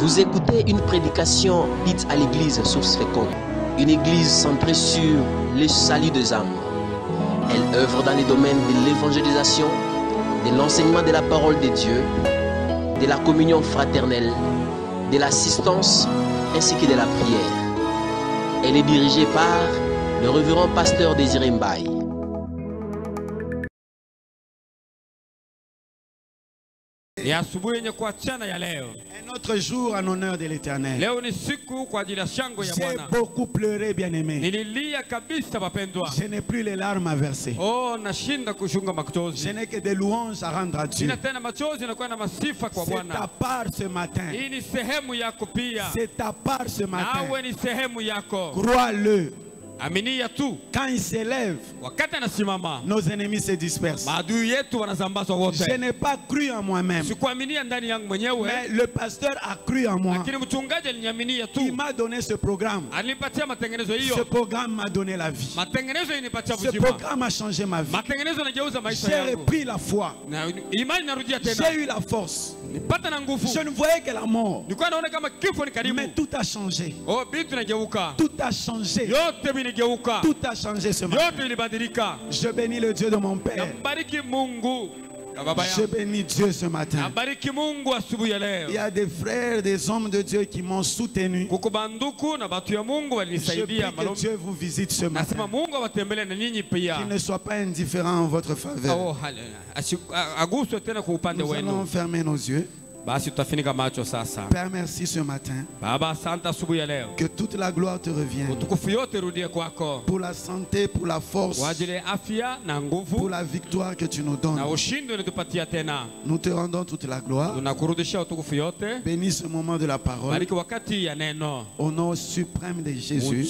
Vous écoutez une prédication dite à l'église Source Féconde, une église centrée sur le salut des âmes. Elle œuvre dans les domaines de l'évangélisation, de l'enseignement de la parole de Dieu, de la communion fraternelle, de l'assistance ainsi que de la prière. Elle est dirigée par le révérend pasteur Désiré Mbaye. Un autre jour en honneur de l'Éternel. J'ai beaucoup pleuré, bien-aimé. Je n'ai plus les larmes à verser. Je n'ai que des louanges à rendre à Dieu. C'est ta part ce matin. C'est ta part ce matin. Crois-le. Quand il s'élève, nos ennemis se dispersent. Je n'ai pas cru en moi-même, mais le pasteur a cru en moi. Il m'a donné ce programme. Ce programme m'a donné la vie. Ce programme a changé ma vie. J'ai repris la foi. J'ai eu la force. Je ne voyais que la mort, mais tout a changé. Tout a changé. Tout a changé ce matin. Je bénis le Dieu de mon Père. Je bénis Dieu ce matin. Il y a des frères, des hommes de Dieu qui m'ont soutenu. Je prie que Dieu vous visite ce matin. Qu'il ne soit pas indifférent en votre faveur. Nous allons fermer nos yeux. Père, merci ce matin. Que toute la gloire te revienne. Pour la santé, pour la force, pour la victoire que tu nous donnes. Nous te rendons toute la gloire. Bénis ce moment de la parole. Au nom suprême de Jésus,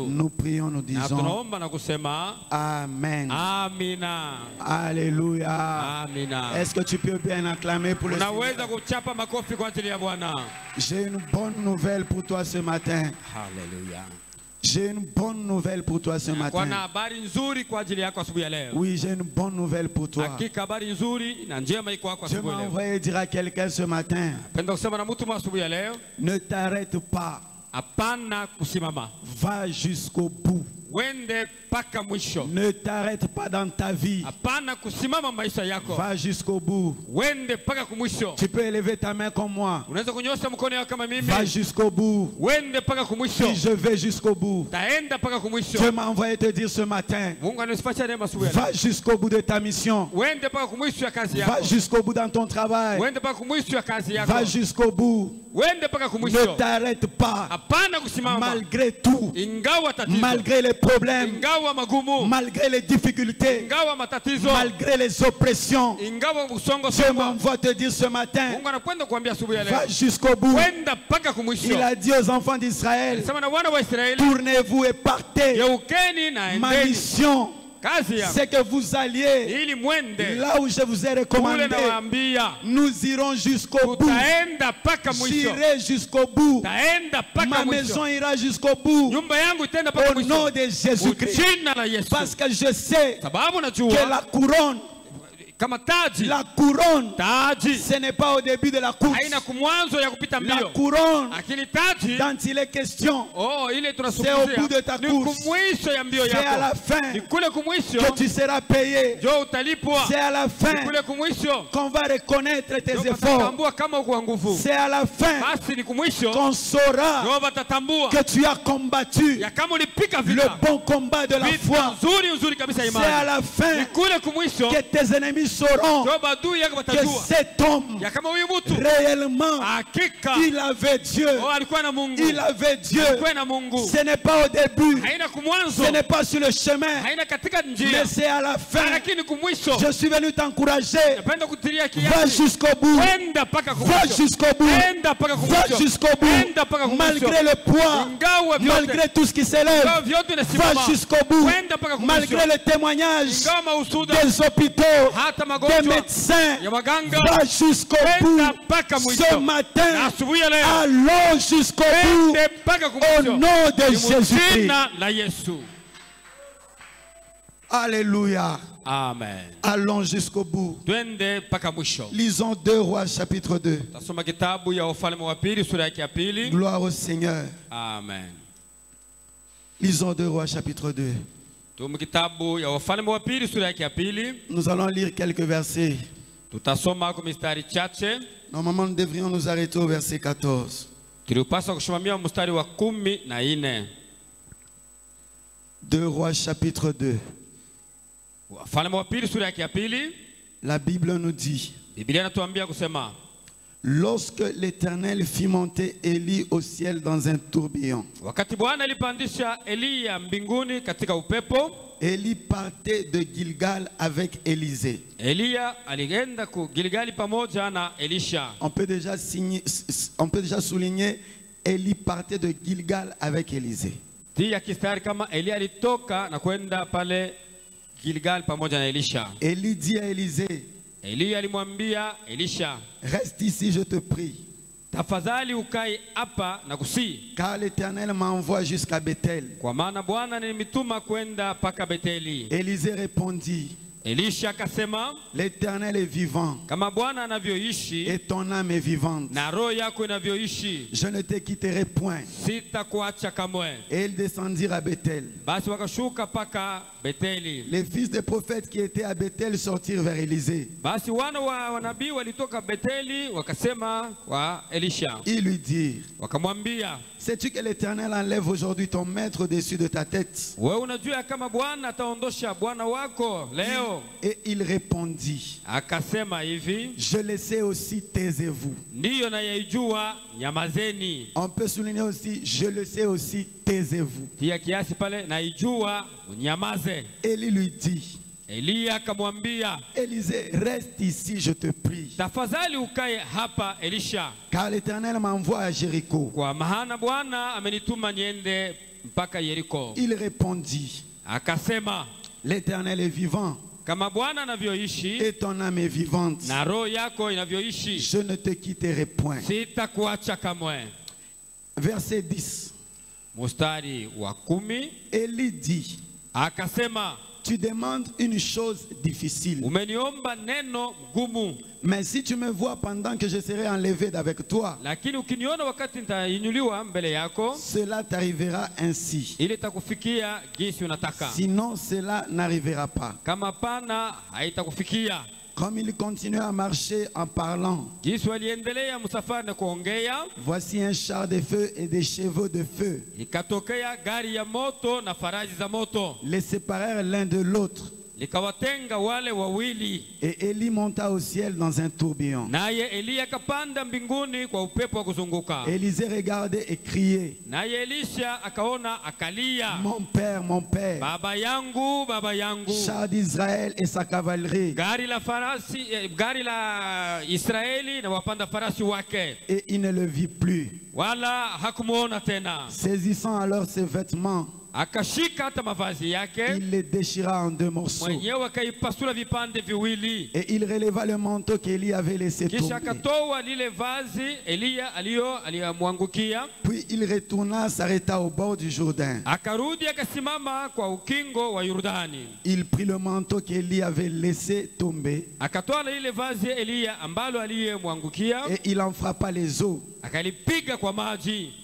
nous prions, nous disons Amen. Alléluia. Est-ce que tu peux bien acclamer pour le J'ai une bonne nouvelle pour toi ce matin. Alléluia. J'ai une bonne nouvelle pour toi ce matin. Oui, j'ai une bonne nouvelle pour toi. Je m'en envoyé dire à quelqu'un ce matin, ne t'arrête pas. Va jusqu'au bout. Ne t'arrête pas dans ta vie. Va jusqu'au bout. Tu peux élever ta main comme moi. Va jusqu'au bout. Si je vais jusqu'au bout. Dieu m'a envoyé te dire ce matin, va jusqu'au bout de ta mission. Va jusqu'au bout dans ton travail. Va jusqu'au bout. Ne t'arrête pas. Malgré tout, malgré les problèmes, malgré les difficultés, malgré les oppressions, Dieu m'envoie te dire ce matin, va jusqu'au bout. Il a dit aux enfants d'Israël, tournez-vous et partez. Ma mission, c'est que vous alliez là où je vous ai recommandé. Nous irons jusqu'au bout. J'irai jusqu'au bout. Ma maison ira jusqu'au bout. Au nom de Jésus-Christ. Parce que je sais que la couronne, ce n'est pas au début de la course. La couronne, quand il est question, c'est au bout de ta course. C'est à la fin que tu seras payé. C'est à la fin qu'on va reconnaître tes efforts. C'est à la fin qu'on saura que tu as combattu le bon combat de la foi. C'est à la fin que tes ennemis sauront que cet homme réellement il avait Dieu. Il avait Dieu. Ce n'est pas au début, ce n'est pas sur le chemin, mais c'est à la fin. Je suis venu t'encourager. Va jusqu'au bout. Va jusqu'au bout. Va jusqu'au bout. Malgré le poids, malgré tout ce qui s'élève, va jusqu'au bout. Malgré le témoignage des hôpitaux, des médecins, va jusqu'au bout. Ce matin, allons jusqu'au bout au nom de Jésus-Christ. Alléluia. Amen. Allons jusqu'au bout. Lisons 2 Rois chapitre 2. Gloire au Seigneur. Amen. Lisons 2 Rois chapitre 2. Nous allons lire quelques versets. Normalement, nous devrions nous arrêter au verset 14. 2 Rois chapitre 2. La Bible nous dit: lorsque l'Éternel fit monter Élie au ciel dans un tourbillon, Élie partait de Gilgal avec Élisée. On peut déjà souligner, Élie partait de Gilgal avec Élisée. Élie dit à Élisée: reste ici, je te prie, car l'Éternel m'envoie jusqu'à Bethel. Élisée répondit: l'Éternel est vivant et ton âme est vivante. Je ne te quitterai point. Et ils descendirent à Bethel. Les fils des prophètes qui étaient à Bethel sortirent vers Élisée. Ils lui dirent: sais-tu que l'Éternel enlève aujourd'hui ton maître au-dessus de ta tête? Et il répondit: je le sais aussi, taisez-vous. On peut souligner aussi: je le sais aussi, taisez-vous. Élie lui dit: Élisée, reste ici, je te prie, car l'Éternel m'envoie à Jéricho. Il répondit: l'Éternel est vivant et ton âme est vivante. Je ne te quitterai point. Verset 10. Élie dit: tu demandes une chose difficile. Mais si tu me vois pendant que je serai enlevé d'avec toi, cela t'arrivera ainsi. Sinon, cela n'arrivera pas. Comme il continue à marcher en parlant, voici un char de feu et des chevaux de feu. Les séparèrent l'un de l'autre. Et Élie monta au ciel dans un tourbillon. Élisée regardait et criait: mon père, mon père, char d'Israël et sa cavalerie. Et il ne le vit plus. Saisissant alors ses vêtements, il les déchira en 2 morceaux. Et il releva le manteau qu'Élie avait laissé tomber. Puis il retourna, s'arrêta au bord du Jourdain. Il prit le manteau qu'Élie avait laissé tomber et il en frappa les eaux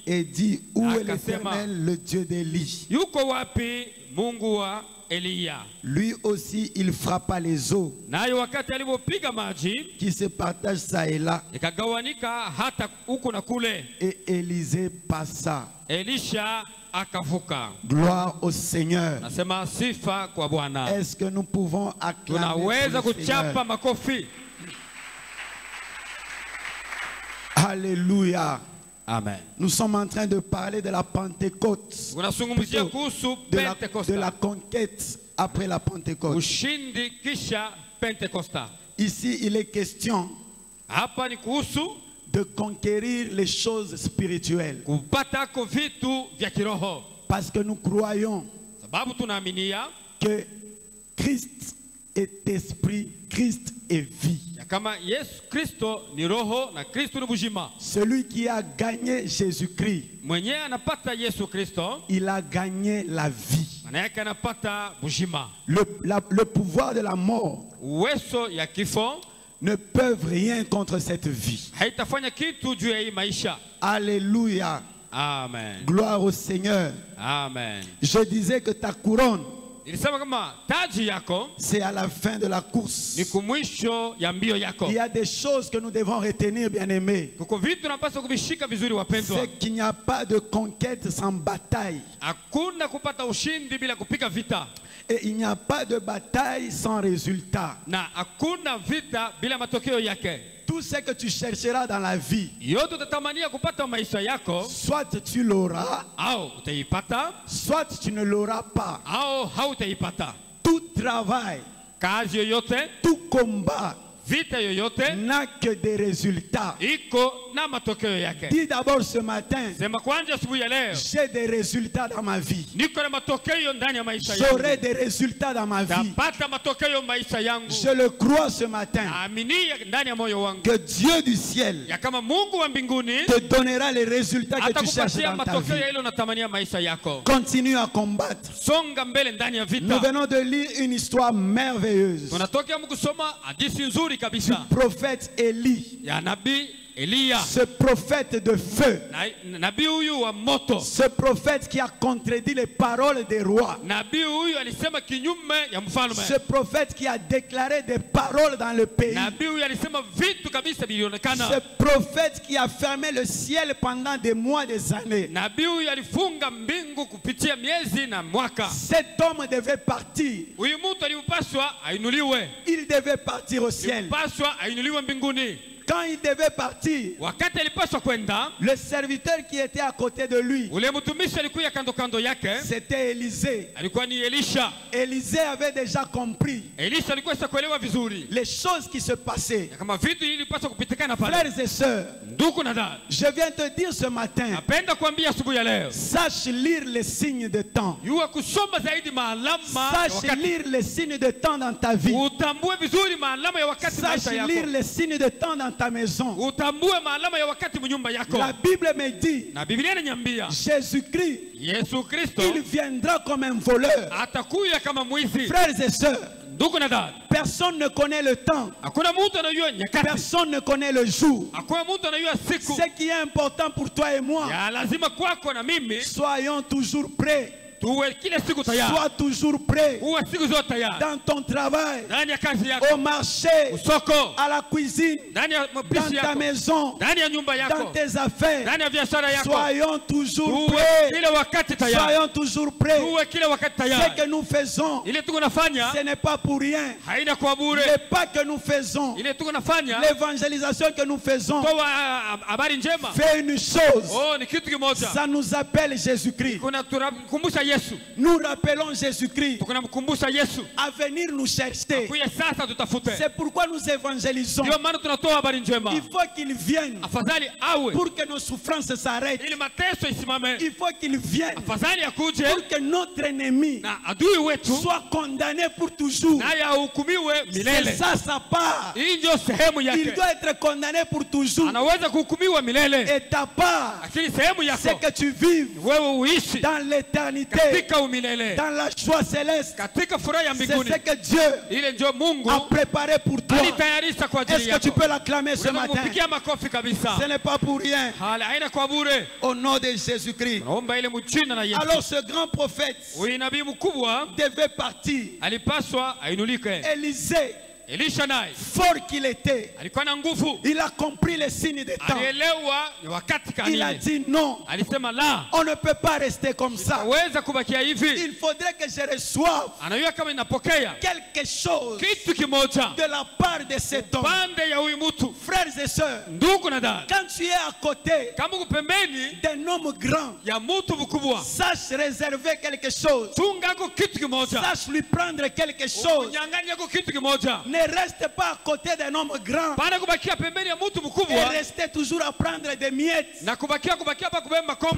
et dit: où est l'Éternel, le Dieu d'Élie? Lui aussi il frappa les eaux qui se partagent ça et là. Et Élisée passa. Gloire au Seigneur. Est-ce que nous pouvons acclamer le Seigneur? Alléluia. Amen. Nous sommes en train de parler de la Pentecôte, de la conquête après la Pentecôte. Ici, il est question de conquérir les choses spirituelles. Parce que nous croyons que Christ est esprit, Christ est vie. Celui qui a gagné Jésus-Christ, il a gagné la vie. Le pouvoir de la mort ne peuvent rien contre cette vie. Alléluia. Amen. Gloire au Seigneur. Amen. Je disais que ta couronne, c'est à la fin de la course. Il y a des choses que nous devons retenir, bien-aimés. C'est qu'il n'y a pas de conquête sans bataille. Et il n'y a pas de bataille sans résultat. Tout ce que tu chercheras dans la vie, soit tu l'auras, soit tu ne l'auras pas. Tout travail, tout combat n'a que des résultats. Dis d'abord ce matin, j'ai des résultats dans ma vie. J'aurai des résultats dans ma vie. Je le crois ce matin, que Dieu du ciel te donnera les résultats que tu cherches dans ta vie. Continue à combattre. Nous venons de lire une histoire merveilleuse du prophète Élie. Ce prophète de feu, ce prophète qui a contredit les paroles des rois, ce prophète qui a déclaré des paroles dans le pays, ce prophète qui a fermé le ciel pendant des mois, des années. Cet homme devait partir. Il devait partir au ciel. Quand il devait partir, le serviteur qui était à côté de lui, c'était Élisée. Élisée avait déjà compris les choses qui se passaient. Frères et sœurs, je viens te dire ce matin, sache lire les signes de temps. Sache lire les signes de temps dans ta vie. Sache lire les signes de temps dans ta maison. La Bible me dit, Jésus-Christ, il viendra comme un voleur. Frères et sœurs, personne ne connaît le temps. Personne ne connaît le jour. Ce qui est important pour toi et moi, soyons toujours prêts. Sois toujours prêt dans ton travail, au marché, à la cuisine, dans ta maison, dans tes affaires. Soyons toujours prêts. Soyons toujours prêts. Ce que nous faisons, ce n'est pas pour rien. Le pas que nous faisons, l'évangélisation que nous faisons, fait une chose. Ça nous appelle Jésus-Christ. Nous rappelons Jésus-Christ à venir nous chercher. C'est pourquoi nous évangélisons. Il faut qu'il vienne pour que nos souffrances s'arrêtent. Il faut qu'il vienne pour que notre ennemi soit condamné pour toujours. C'est ça sa part. Il doit être condamné pour toujours. Et ta part, c'est que tu vives dans l'éternité, dans la joie céleste. C'est ce que Dieu a préparé pour toi. Est-ce que tu peux l'acclamer ce matin? Ce n'est pas pour rien. Au nom de Jésus-Christ. Alors ce grand prophète devait partir. Élisée, fort qu'il était, il a compris les signes des temps. Il a dit non, on ne peut pas rester comme ça. Il faudrait que je reçoive quelque chose de la part de cet homme. Frères et sœurs, quand tu es à côté d'un homme grand, sache réserver quelque chose. Sache lui prendre quelque chose. Ne reste pas à côté d'un homme grand et restez toujours à prendre des miettes.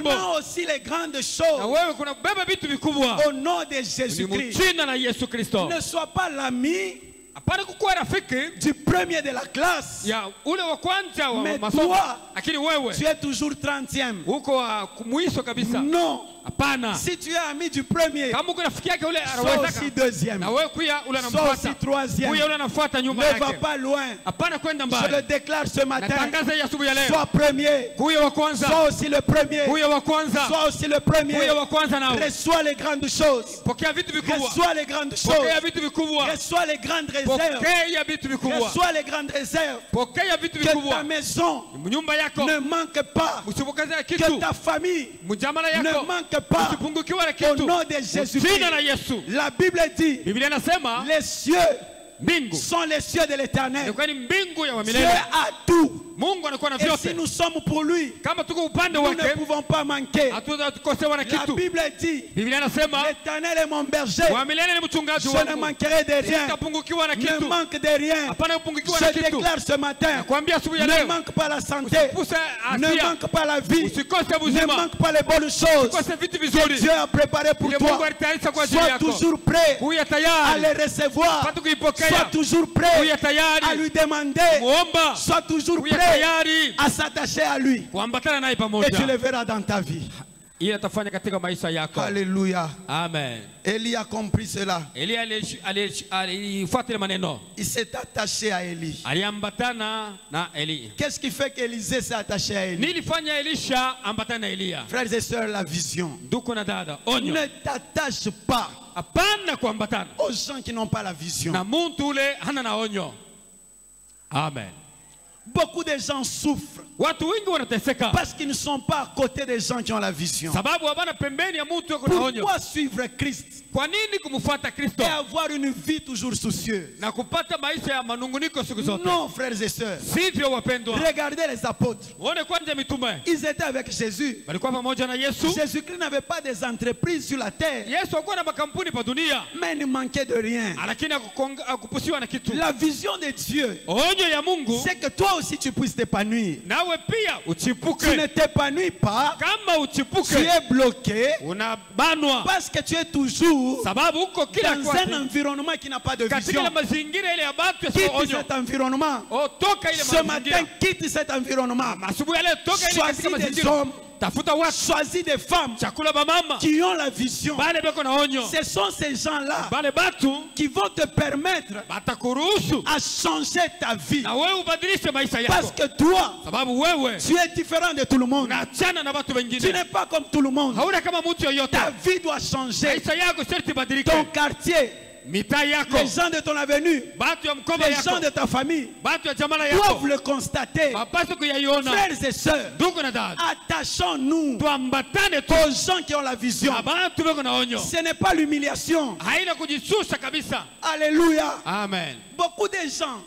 Prends aussi les grandes choses. Au nom de Jésus-Christ. Ne sois pas l'ami du premier de la classe, mais toi, tu es toujours 30e. Non. Si tu es ami du premier, sois aussi deuxième, sois aussi troisième. Ne va pas loin. Je le déclare ce matin. Sois premier, sois aussi le premier, sois aussi le premier. Reçois les grandes choses, reçois les grandes choses, reçois les grandes réserves, reçois les grandes réserves. Que ta maison ne manque pas, que ta famille ne manque pas. Au nom de Jésus-Christ. La Bible dit, les cieux sont les cieux de l'Éternel. Dieu a tout. Et si nous sommes pour lui, nous ne pouvons pas manquer. La Bible dit, l'Éternel est mon berger, je ne manquerai de rien, ne manque de rien. Je déclare ce matin, ne manque pas la santé, ne manque pas la vie, ne manque pas les bonnes choses que Dieu a préparées pour toi. Sois toujours prêt à les recevoir, sois toujours prêt à lui demander, sois toujours prêt à s'attacher à lui, et tu le verras dans ta vie. Alléluia. Amen. Élie a compris cela. Il s'est attaché à Élie. Qu'est-ce qui fait qu'Élisée s'est attaché à Élie? Frères et sœurs, la vision. Ne t'attache pas aux gens qui n'ont pas la vision. Amen. Beaucoup de gens souffrent parce qu'ils ne sont pas à côté des gens qui ont la vision. Pourquoi suivre Christ et avoir une vie toujours soucieuse? Non, frères et sœurs. Regardez les apôtres. Ils étaient avec Jésus. Jésus-Christ n'avait pas des entreprises sur la terre, mais il ne manquait de rien. La vision de Dieu, c'est que toi aussi tu puisses t'épanouir. Tu ne t'épanouis pas, tu es bloqué parce que tu es toujours dans un environnement qui n'a pas de vision. Quitte cet environnement. Ce matin, quitte cet environnement. Choisis des hommes, choisis des femmes qui ont la vision. Ce sont ces gens-là qui vont te permettre à changer ta vie. Parce que toi, tu es différent de tout le monde. Tu n'es pas comme tout le monde. Ta vie doit changer. Ton quartier, les gens de ton avenue, les gens de ta famille doivent le constater. Frères et sœurs, attachons-nous aux gens qui ont la vision. Ce n'est pas l'humiliation. Alléluia. Amen. Beaucoup de gens,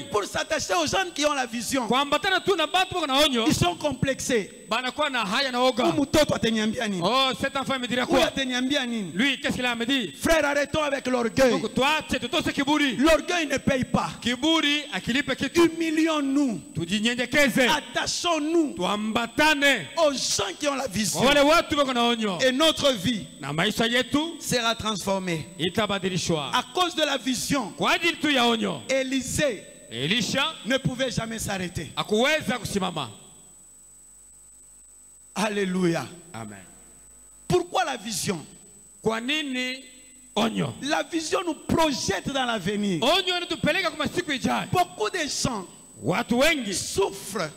pour s'attacher aux gens qui ont la vision, ils sont complexés. Oh, cet enfant me dira quoi? Lui, qu'est-ce qu'il a à me dire? Frère, arrêtons avec l'orgueil. L'orgueil ne paye pas. Humilions-nous. Attachons-nous aux gens qui ont la vision. Et notre vie sera transformée. À cause de la vision, Élisée ne pouvait jamais s'arrêter. Alléluia. Amen. Pourquoi la vision? La vision nous projette dans l'avenir. Beaucoup de gens souffrent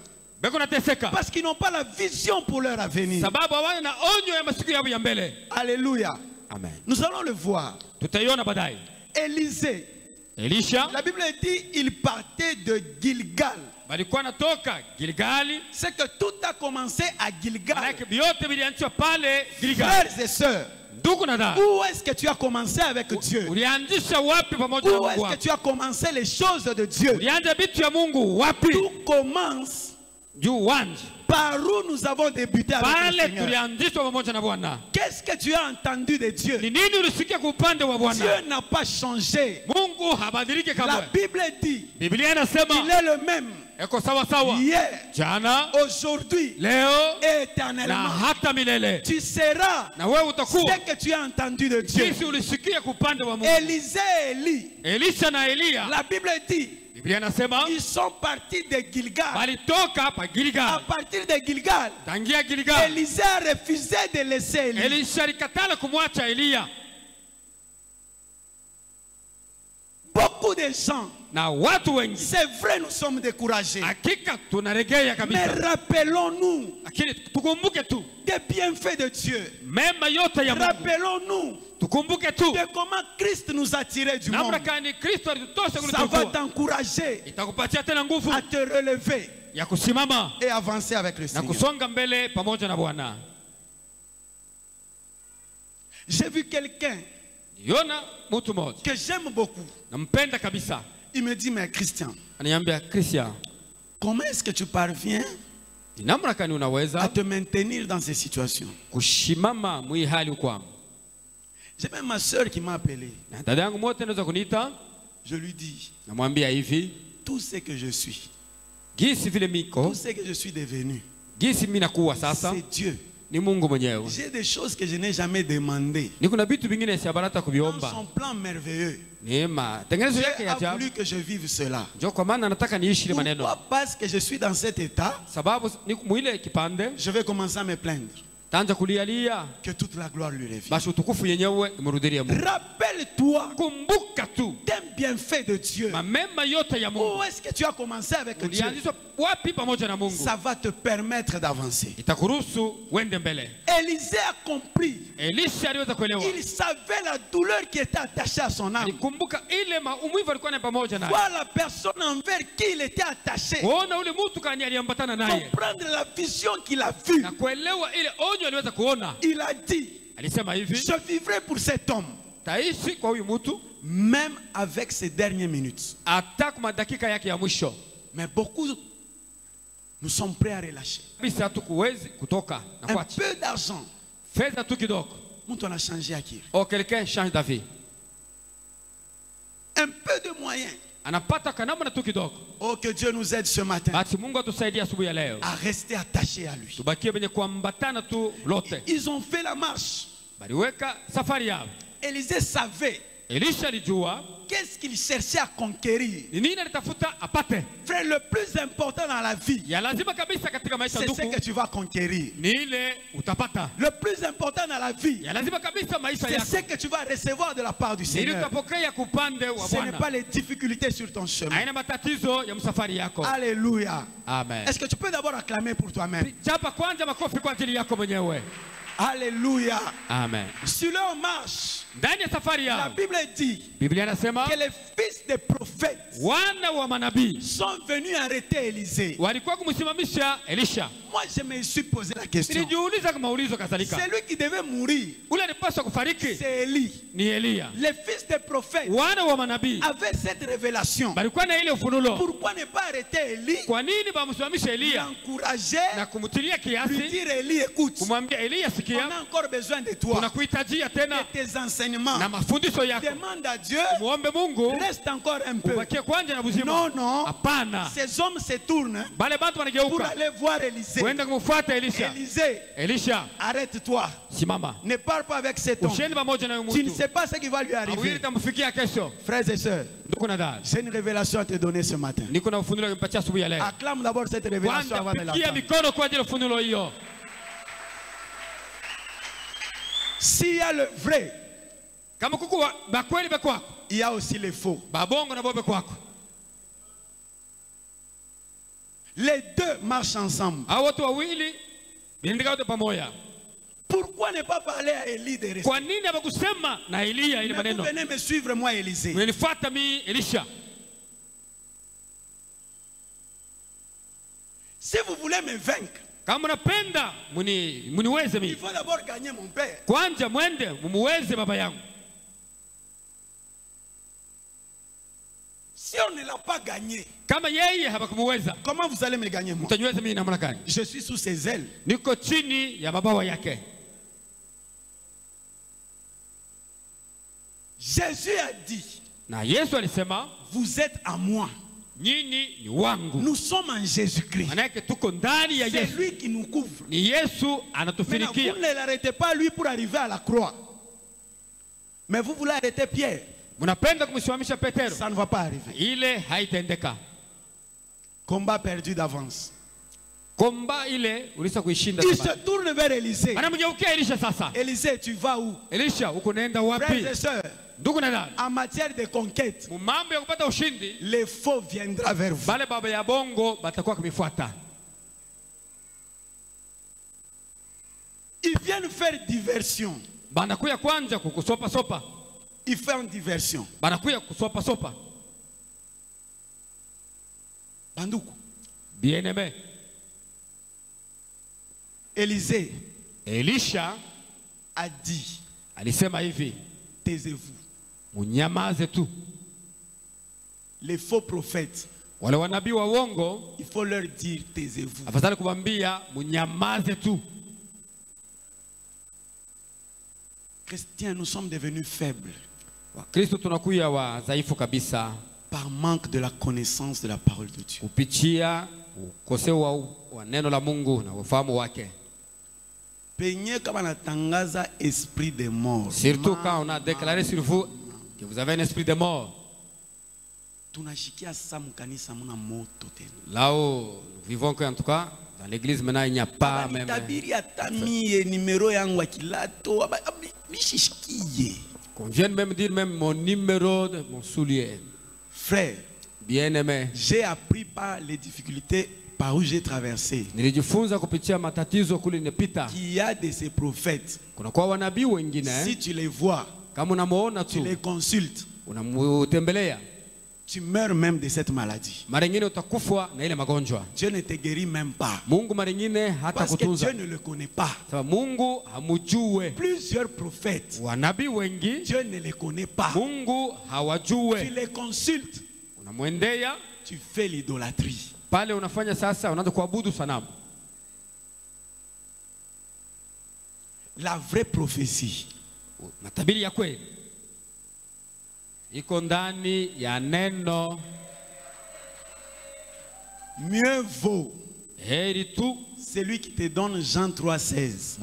parce qu'ils n'ont pas la vision pour leur avenir. Alléluia. Amen. Nous allons le voir. Élisée, la Bible dit il partait de Gilgal. C'est que tout a commencé à Gilgal. Frères et sœurs, où est-ce que tu as commencé avec Dieu? Où est-ce que tu as commencé les choses de Dieu? Tout commence par où nous avons débuté avec le Seigneur. Qu'est-ce que tu as entendu de Dieu? Dieu n'a pas changé. La Bible dit il est le même hier, aujourd'hui et éternellement. Tu seras ce que tu as entendu de Dieu. Élisée et Élie, la Bible dit Ils sont partis de Gilgal. À partir de Gilgal, Élisée a refusé de laisser Élie. Beaucoup de gens, c'est vrai, nous sommes découragés. Mais rappelons-nous des bienfaits de Dieu. Rappelons-nous de comment Christ nous a tirés du monde. Ça va t'encourager à te relever et avancer avec le Seigneur. J'ai vu quelqu'un que j'aime beaucoup. Il me dit, mais Christian, comment est-ce que tu parviens à te maintenir dans ces situations? J'ai même ma soeur qui m'a appelé. Je lui dis, tout ce que je suis, tout ce que je suis devenu, c'est Dieu. J'ai des choses que je n'ai jamais demandées. Dans son plan merveilleux, Dieu a voulu que je vive cela. Pourquoi? Parce que je suis dans cet état, je vais commencer à me plaindre. Que toute la gloire lui revienne. Rappelle-toi d'un bienfait de Dieu. Où est-ce que tu as commencé avec Dieu? Ça va te permettre d'avancer. Élisée a compris. Il savait la douleur qui était attachée à son âme. Voir la personne envers qui il était attaché. Comprendre la vision qu'il a vue. Il a dit, je vivrai pour cet homme, même avec ses dernières minutes. Mais beaucoup, nous sommes prêts à relâcher. Un peu d'argent, on a changé à qui? Quelqu'un change d'avis. Un peu de moyens. Oh, que Dieu nous aide ce matin à rester attachés à lui. Ils ont fait la marche. Élisée savait qu'est-ce qu'il cherchait à conquérir. Frère, le plus important dans la vie, c'est ce que tu vas conquérir. Le plus important dans la vie, c'est ce que tu vas recevoir de la part du Seigneur. Ce n'est pas les difficultés sur ton chemin. Alléluia. Amen. Est-ce que tu peux d'abord acclamer pour toi-même? Alléluia. Amen. Sur leur marche, la Bible dit que les fils des prophètes sont venus arrêter Élisée. Moi, je me suis posé la question. C'est lui qui devait mourir. C'est Élie. Les fils des prophètes avaient cette révélation. Pourquoi ne pas arrêter Élie? L'encourager, lui dire, Élie, écoute, on a encore besoin de toi, de tes enseignements. Demande à Dieu, reste encore un peu. Non, non, ces hommes se tournent pour aller voir Élisée. Élisée, arrête-toi. Ne parle pas avec cet homme. Tu ne sais pas ce qui va lui arriver. Frères et sœurs, j'ai une révélation à te donner ce matin. Acclame d'abord cette révélation avant de l'attendre. S'il y a le vrai, il y a aussi les faux. Les deux marchent ensemble. Pourquoi ne pas parler à Élie de rester? Mais vous venez me suivre, moi, Élisée. Si vous voulez me vaincre, il faut d'abord gagner mon père. Si on ne l'a pas gagné, comment vous allez me gagner moi? Je suis sous ses ailes. Jésus a dit, vous êtes à moi. Nous sommes en Jésus-Christ. C'est lui qui nous couvre. Maintenant, vous ne l'arrêtez pas lui pour arriver à la croix. Mais vous voulez arrêter Pierre. Ça ne va pas arriver. Combat perdu d'avance. Il se tourne vers Élisée. Élisée, tu vas où? Frères et sœurs, en matière de conquête, les faux viendra vers vous. Ils viennent faire diversion. Ils font diversion. Bandoukou. Bien-aimé. Élisée, Elisha a dit, alisema hivi, taisez-vous. Munyamaze tu. Les faux prophètes, wale wanabii wa uongo, il faut leur dire taisez-vous. afadhali kubambia munyamaze tu. Chrétiens, nous sommes devenus faibles. Wakristo tunakuya wadhaifu kabisa par manque de la connaissance de la parole de Dieu. Kupitia ukosefu wa neno la Mungu na ufahamu wake. Penye kama natangaza esprit de mort. Surtout quand on a déclaré sur vous que vous avez un esprit de mort. Là où nous vivons en tout cas, dans l'église maintenant il n'y a pas même. Qu'on vienne même dire même mon numéro de mon soulier. Frère, bien-aimé, j'ai appris par les difficultés par où j'ai traversé. Il y a de ces prophètes. Si tu les vois, tu les consultes, tu meurs même de cette maladie. Dieu ne te guérit même pas. Parce que Dieu ne le connaît pas. Plusieurs prophètes, Dieu ne les connaît pas. Tu les consultes, tu fais l'idolâtrie. La vraie prophétie, mieux vaut celui qui te donne Jean 3,16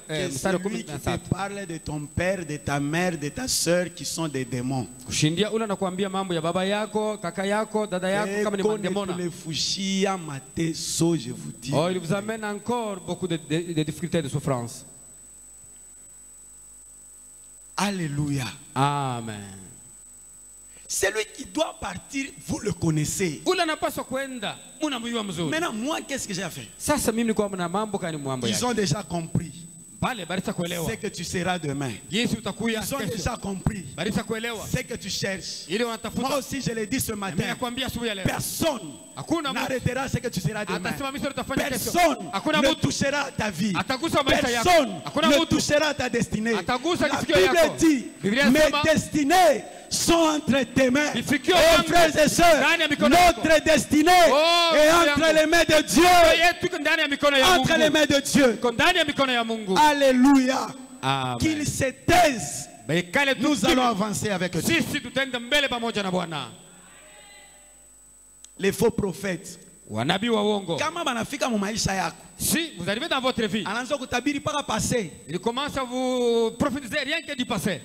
que celui qui te parle de ton père, de ta mère, de ta soeur qui sont des démons. Je vous dis. Oh, il vous amène encore beaucoup de difficultés et de souffrances. Alléluia. Amen. Celui qui doit partir, vous le connaissez. Maintenant, moi, qu'est-ce que j'ai fait? Ils ont déjà compris ce que tu seras demain. Ils ont déjà compris ce que tu cherches. Moi aussi, je l'ai dit ce matin. Personne n'arrêtera ce que tu seras demain. Personne ne touchera à ta vie. Personne ne touchera à ta destinée. La Bible dit, mes destinées sont entre tes mains. Oh, frères et sœurs, notre destinée est entre les mains de Dieu. Entre les mains de Dieu. Alléluia. Qu'il se taise. Nous allons avancer avec Dieu. Les faux prophètes. Si vous arrivez dans votre vie, il commence à vous prophétiser rien que du passé.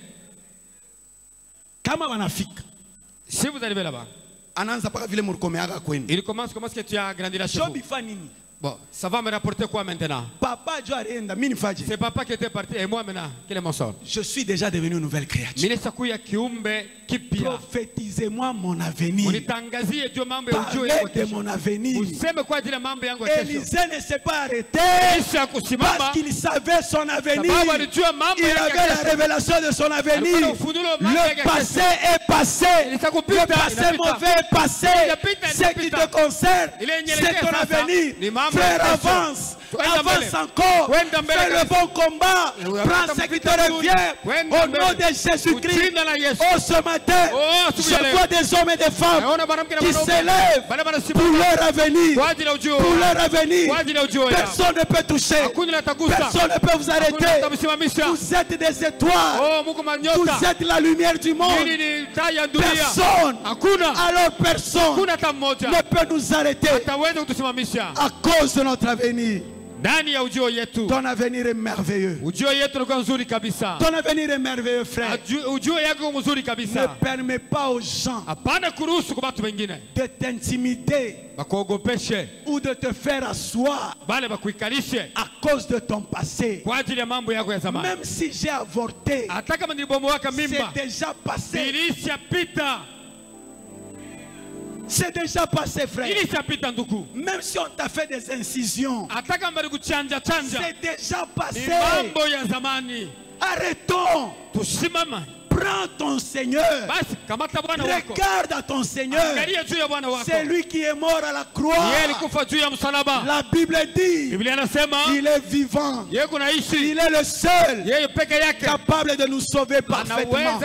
Si vous arrivez là-bas, il commence comment est-ce que tu as grandi là chez vous? Bon, ça va me rapporter quoi maintenant? C'est papa qui était parti et moi maintenant, quel est mon sort? Je suis déjà devenu une nouvelle créature. Prophétisez-moi mon avenir. Parlez de mon avenir. Élisée ne s'est pas arrêté parce qu'il savait son avenir. Il avait la révélation de son avenir. Le passé est passé. Le passé mauvais est passé. Ce qui te concerne, c'est ton avenir. Frère, avance. Avance encore. Fais le bon combat. Prends ce qui te revient. Au nom de Jésus-Christ. Oh, ce matin, je vois des hommes et des femmes qui s'élèvent pour leur avenir. Pour leur avenir. Personne ne peut toucher. Personne ne peut vous arrêter. Vous êtes des étoiles. Vous êtes la lumière du monde. Personne, alors personne ne peut nous arrêter à cause de notre avenir. Ton avenir est merveilleux. Ton avenir est merveilleux, frère. Ne permets pas aux gens de t'intimider ou de te faire asseoir à cause de ton passé. Même si j'ai avorté, c'est déjà passé. C'est déjà passé, frère. Même si on t'a fait des incisions, c'est déjà passé. Arrêtons. Prends ton Seigneur. Regarde à ton Seigneur. C'est lui qui est mort à la croix. La Bible dit il est vivant. Il est le seul capable de nous sauver parfaitement.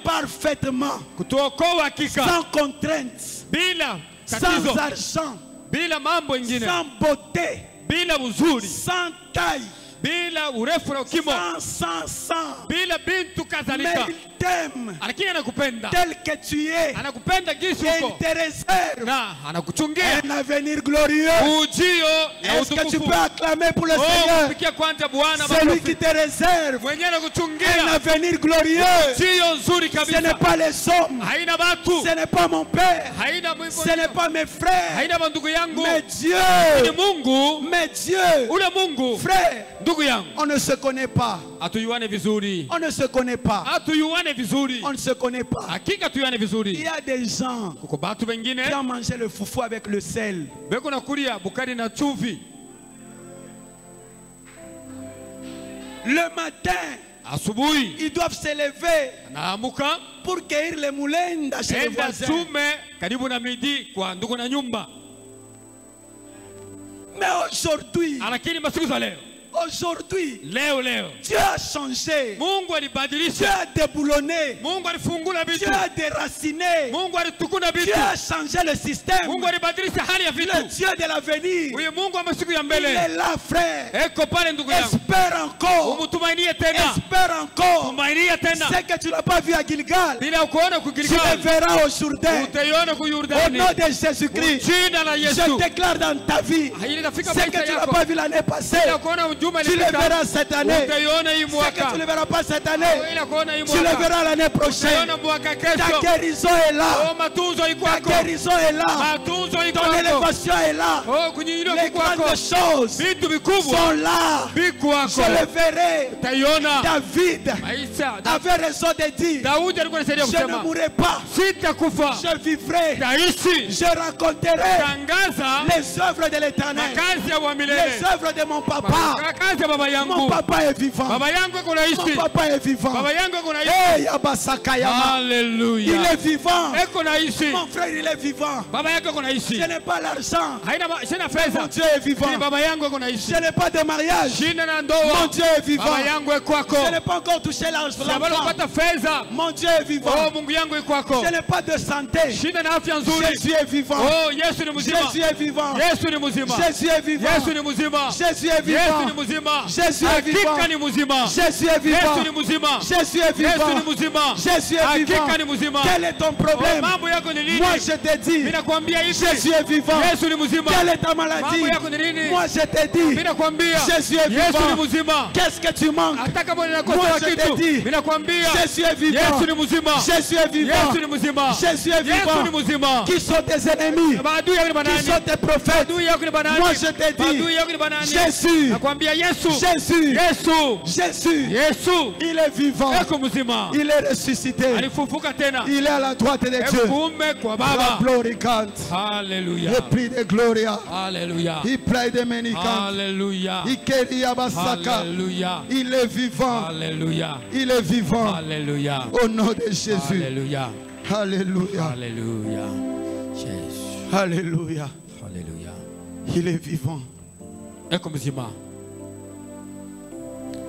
Parfaitement. Sans contrainte. Sans argent. Sans beauté. Sans taille. Sans. Mais il t'aime tel que tu es. Et il te réserve un avenir glorieux. Est-ce que tu peux acclamer pour le Seigneur? Celui qui te réserve un avenir glorieux. Ce n'est pas les hommes. Ce n'est pas mon père. Ce n'est pas mes frères. Mais Dieu. Mais Dieu. Frère. On ne se connaît pas. On ne se connaît pas. On ne se connaît pas. Il y a des gens qui ont mangé le foufou avec le sel. Le matin, ils doivent se lever pour cueillir les moulins chez les voisins. Mais aujourd'hui, Dieu a changé. Dieu a déboulonné. Dieu a déraciné. Dieu a changé le système. Le Dieu de l'avenir. Il est là, frère. Espère encore. Espère encore. Ce que tu n'as pas vu à Gilgal, tu le verras au Jourdain. Au nom de Jésus-Christ, je déclare dans ta vie ce que tu n'as pas vu l'année passée. Tu le verras cette année. Ce que tu ne verras pas cette année, tu le verras l'année prochaine. Ta guérison est là. Ta guérison est là. Ton élévation est là. Les grandes choses sont là. Je le verrai. David avait raison de dire, je ne mourrai pas. Je vivrai. Je raconterai les œuvres de l'Éternel. Les œuvres de mon papa. Mon papa est vivant. Mon papa est vivant. Hey, Alléluia. Il est vivant. Mon frère, il est vivant. Ce n'est pas l'argent. Mon Dieu est vivant. Ce n'est pas de mariage. Mon Dieu est vivant. Je n'ai pas encore touché l'enfant. Mon Dieu est vivant. Ce n'est pas de santé. Jésus est vivant. Jésus est vivant. Jésus est vivant. Jésus est vivant. Jésus est vivant. Jésus est vivant. Jésus est vivant. Jésus est vivant. Quel est ton problème? Moi je te dis, Jésus est vivant. Quelle est ta maladie? Moi je te dis, Jésus est vivant. Qu'est-ce que tu manques? Moi je te dis, Jésus est vivant. Jésus est vivant. Jésus est vivant. Qui sont tes ennemis? Qui sont tes prophètes? Moi je te dis, Jésus. Jésus, il est vivant. Il est ressuscité. Il est à la droite de Dieu. La gloire cante. Alléluia. Le prix de gloria. Alléluia. Il plaît de ménicante. Alléluia. Il est vivant. Alléluia. Il est vivant. Alléluia. Au nom de Jésus. Alléluia. Alléluia. Alléluia. Jésus. Alléluia. Alléluia. Il est vivant.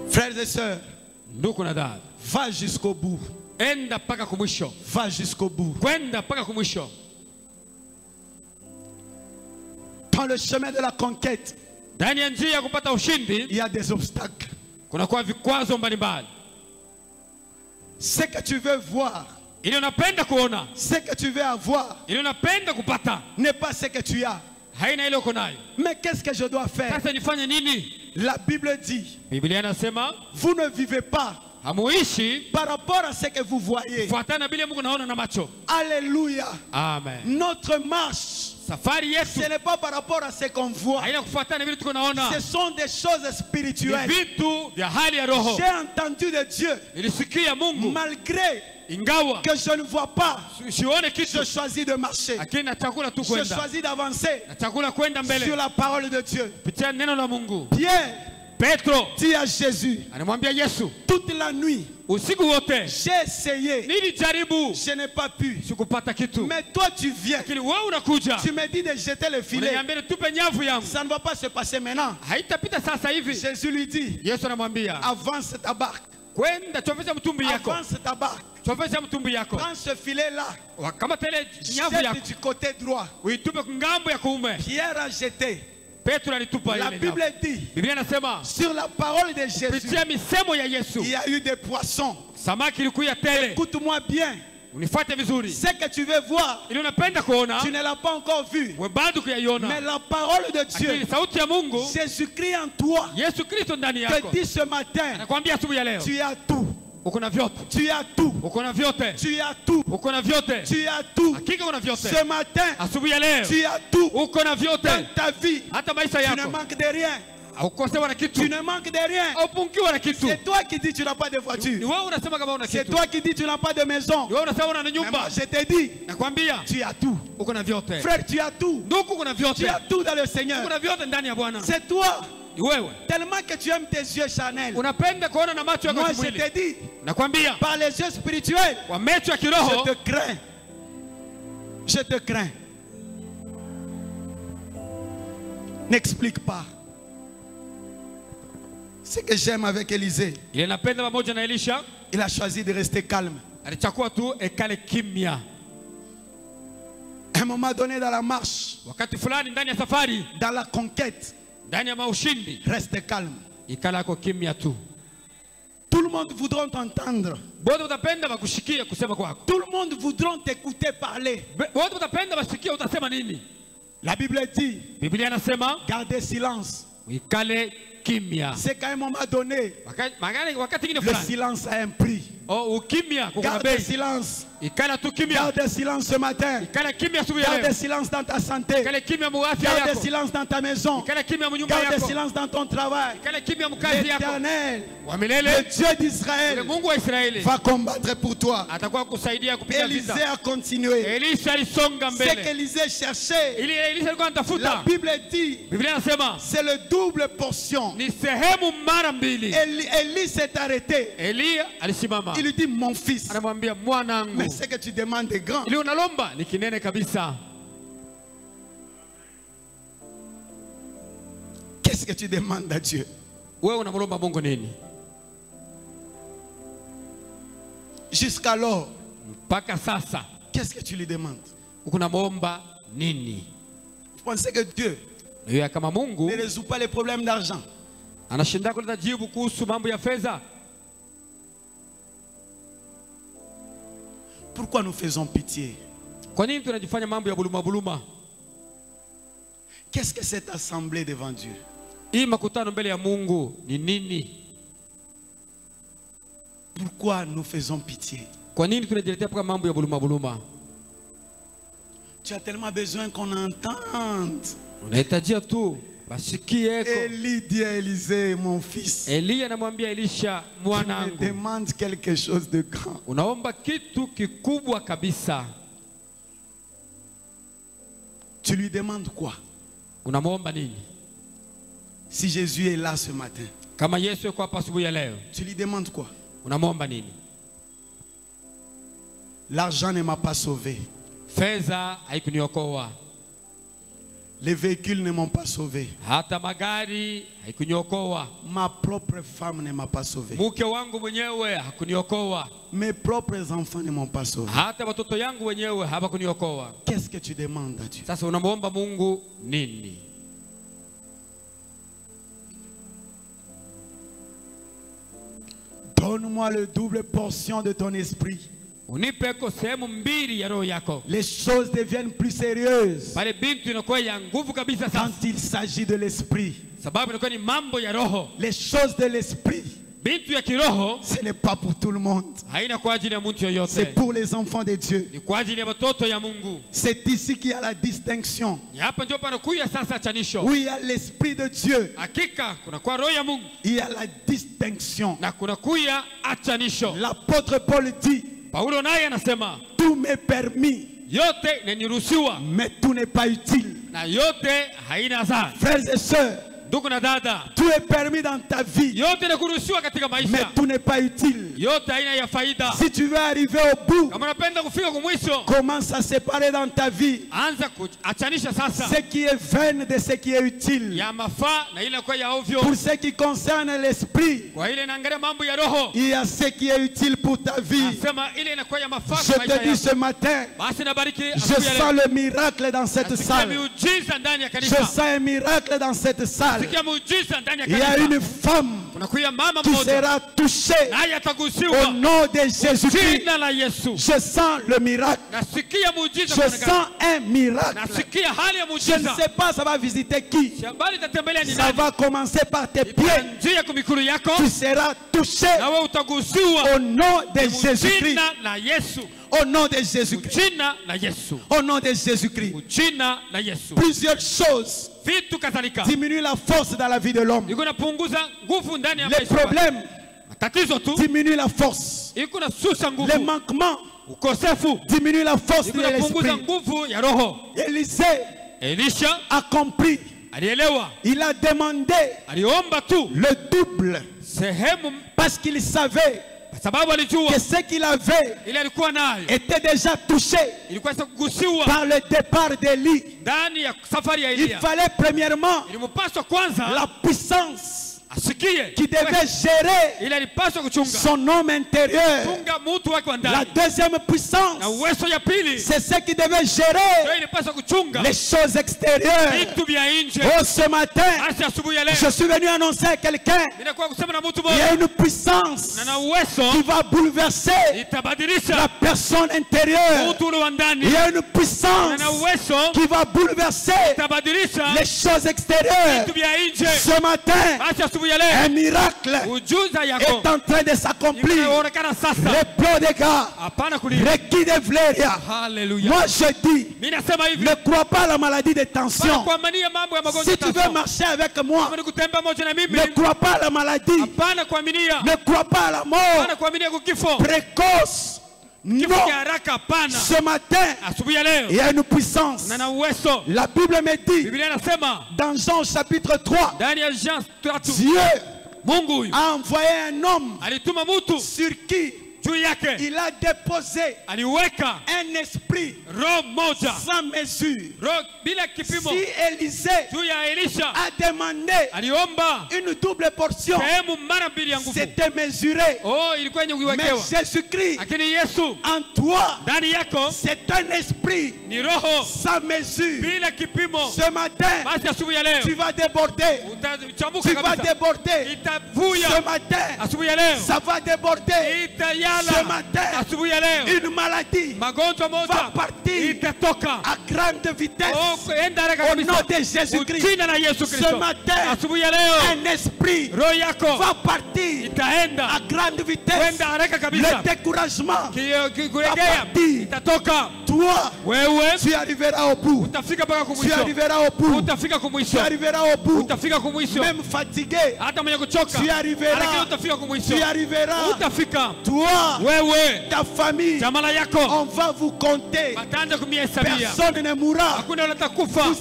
Frères et sœurs, va jusqu'au bout. Va jusqu'au bout. Dans le chemin de la conquête, il y a des obstacles. Ce que tu veux voir, ce que tu veux avoir, n'est pas ce que tu as. Mais qu'est-ce que je dois faire? La Bible dit, vous ne vivez pas par rapport à ce que vous voyez. Alléluia. Amen. Notre marche, ce n'est pas par rapport à ce qu'on voit. Ce sont des choses spirituelles. J'ai entendu de Dieu, malgré que je ne vois pas, je choisis de marcher. Je choisis d'avancer sur la parole de Dieu. Pierre dit à Jésus, toute la nuit, j'ai essayé, je n'ai pas pu. Mais toi tu viens, tu me dis de jeter le filet. Ça ne va pas se passer maintenant. Jésus lui dit, avance ta barque. Avance ta barque. Prends ce filet-là, jette du côté droit. Pierre a jeté. La Bible dit, sur la parole de Jésus, il y a eu des poissons. Écoute-moi bien. Ce que tu veux voir, tu ne l'as pas encore vu. Mais la parole de Dieu, Jésus-Christ en toi, te dit ce matin, tu as tout. Tu as tout. Tu as tout. Tu as tout. Ce matin, tu as tout. Dans ta vie, tu ne manques de rien. Tu ne manques de rien. C'est toi qui dis que tu n'as pas de voiture. C'est toi qui dis que tu n'as pas de maison. Mais moi, je te dis, tu as tout. Frère, tu as tout. Tu as tout dans le Seigneur. C'est toi. Tellement que tu aimes tes yeux Chanel. Moi je te dis, par les yeux spirituels, je te crains. Je te crains. N'explique pas. Ce que j'aime avec Élisée, il a choisi de rester calme. À un moment donné dans la marche, dans la conquête, reste calme. Tout le monde voudra t'entendre. Tout le monde voudra t'écouter parler. La Bible dit, gardez silence. C'est qu'à un moment donné, le silence a un prix. Garde silence. Garde silence ce matin. Garde silence dans ta santé. Garde silence dans ta maison. Garde silence dans ton travail. L'Éternel, le Dieu d'Israël, va combattre pour toi. Élisée a continué. Ce qu'Élisée cherchait, la Bible dit, c'est le double portion. Élie s'est arrêté. Il lui dit, mon fils, mais ce que tu demandes est grand. Qu'est-ce que tu demandes à Dieu? Jusqu'alors, qu'est-ce que tu lui demandes? Vous pensez que Dieu ne résout pas les problèmes d'argent? Pourquoi nous faisons pitié? Qu'est-ce que cette assemblée devant Dieu? Pourquoi nous faisons pitié? Tu as tellement besoin qu'on entende. Élie dit à Élisée, mon fils, tu me demandes quelque chose de grand. Tu lui demandes quoi? Si Jésus est là ce matin, tu lui demandes quoi? L'argent ne m'a pas sauvé. Les véhicules ne m'ont pas sauvé. Ma propre femme ne m'a pas sauvé. Mes propres enfants ne m'ont pas sauvé. Qu'est-ce que tu demandes à Dieu? Donne-moi le double portion de ton esprit. Les choses deviennent plus sérieuses quand il s'agit de l'esprit. Les choses de l'esprit, ce n'est pas pour tout le monde. C'est pour les enfants de Dieu. C'est ici qu'il y a la distinction. Où il y a l'esprit de Dieu, il y a la distinction. L'apôtre Paul dit, tout m'est permis, mais tout n'est pas utile. Frères et sœurs, tout est permis dans ta vie, mais tout n'est pas utile. Si tu veux arriver au bout, commence à séparer dans ta vie ce qui est vain de ce qui est utile. Pour ce qui concerne l'esprit, il y a ce qui est utile pour ta vie. Je te dis ce matin, je sens le miracle dans cette salle. Je sens un miracle dans cette salle. Il y a une femme qui sera touchée au nom de Jésus-Christ. Je sens le miracle. Je sens un miracle. Je ne sais pas ça va visiter qui. Ça va commencer par tes pieds. Tu seras touché au nom de Jésus-Christ. Au nom de Jésus-Christ. Au nom de Jésus-Christ. Plusieurs choses diminuent la force dans la vie de l'homme. Les problèmes diminuent la force. Les manquements diminuent la force de l'esprit. Élisée a compris. Il a demandé le double parce qu'il savait que ce qu'il avait était déjà touché par le départ d'Élie. Il fallait premièrement la puissance qui devait gérer son homme intérieur. La deuxième puissance, c'est ce qui devait gérer les choses extérieures. Oh, ce matin, je suis venu annoncer à quelqu'un, il y a une puissance qui va bouleverser la personne intérieure. Il y a une puissance qui va bouleverser les choses extérieures. Ce matin, un miracle est en train de s'accomplir. Le plan des gars, requis de Vleria. Moi je dis, ne crois pas à la maladie de tension. Si tu veux marcher avec moi, ne crois pas à la maladie. Ne crois pas à la mort précoce. Non, ce matin, il y a une puissance. La Bible me dit, dans Jean chapitre 3, Dieu a envoyé un homme sur qui il a déposé un esprit sans mesure. Si Élisée a demandé une double portion, c'était mesuré. Mais Jésus-Christ en toi, c'est un esprit sans mesure. Ce matin, tu vas déborder. Tu vas déborder. Ce matin, ça va déborder. Ce matin, une maladie va partir à grande vitesse au nom de Jésus-Christ. Ce matin, un esprit va partir à grande vitesse. Le découragement va partir. Toi, tu arriveras au bout. Tu arriveras au bout. Tu arriveras au bout. Même fatigué, tu arriveras. Tu arriveras. Toi, ta famille, on va vous compter. Personne ne mourra. Vous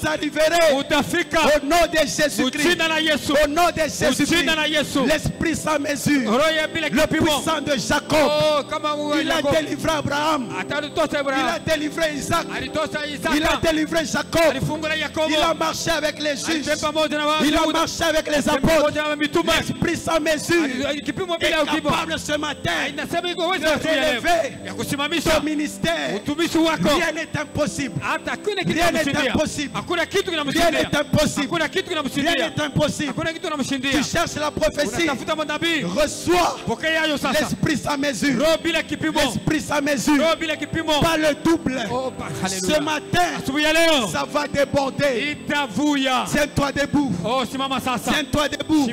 arriverez au nom de Jésus-Christ. Au nom de Jésus-Christ. L'esprit sans mesure, le puissant de Jacob, il a délivré Abraham, il a délivré Isaac, il a délivré Jacob, il a marché avec les juges, il a marché avec les apôtres. L'esprit l'esprit sans mesure est capable ce matin de relever ton ministère. Rien n'est impossible. Rien n'est impossible. Rien n'est impossible. Rien n'est impossible. Tu cherches la prophétie. Reçois l'esprit sans mesure. L'esprit sans mesure. Pas le double. Ce matin, ça va déborder. Tiens-toi debout. Tiens-toi debout.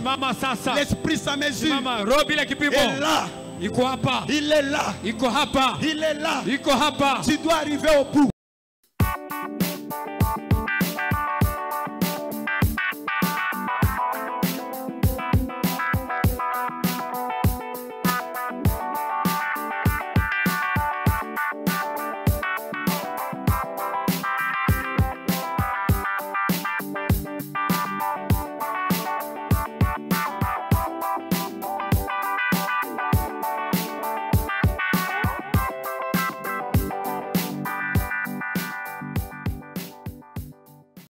L'esprit sans mesure est là. Il est là. Il est là. Tu dois arriver au bout.